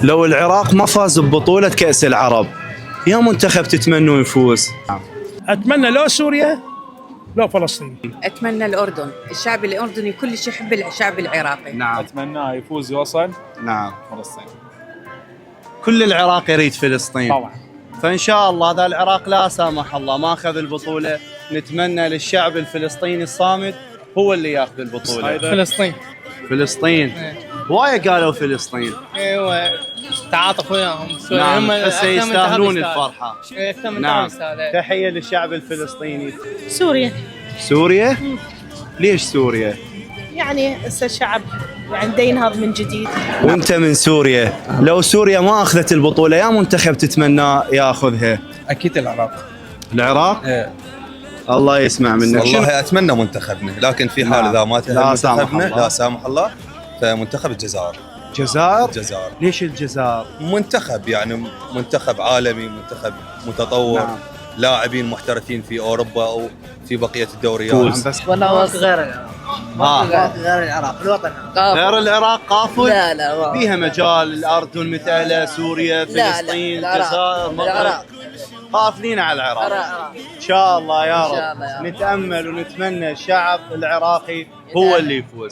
لو العراق ما فاز ببطولة كأس العرب، يا منتخب تتمنوا يفوز؟ اتمنى لو سوريا لو فلسطين. اتمنى الاردن، الشعب الاردني كلش يحب الشعب العراقي. نعم اتمناه يفوز يوصل نعم، فلسطين. كل العراق يريد فلسطين طبعا فإن شاء الله إذا العراق لا سامح الله ما أخذ البطولة، نتمنى للشعب الفلسطيني الصامد هو اللي ياخذ البطولة. فلسطين. فلسطين هواية قالوا فلسطين. ايوه تعاطف وياهم. نعم هسه يستاهلون الفرحة. نعم. تحية للشعب الفلسطيني. سوريا. سوريا؟ ليش سوريا؟ يعني هسه الشعب يعني دا ينهض من جديد. وانت من سوريا، لو سوريا ما اخذت البطولة يا منتخب تتمنى ياخذها؟ اكيد العراق. العراق؟ ايه. الله يسمع منك. والله اتمنى منتخبنا، لكن في حال نعم. اذا ما لا تأهل سامح منتخبنا الله. لا سامح الله فمنتخب الجزائر. الجزائر؟ ليش الجزائر؟ منتخب يعني منتخب عالمي، منتخب متطور. نعم. لاعبين محترفين في اوروبا او في بقيه الدوريات. فوز. بس والله غير العراق. غير العراق الوطن. غير العراق قافل؟ لا فيها مجال، الأردن متأهلة، سوريا، فلسطين، الجزائر، مصر، قافلين على العراق. إن شاء الله يا رب. نتأمل ونتمنى الشعب العراقي هو اللي يفوز.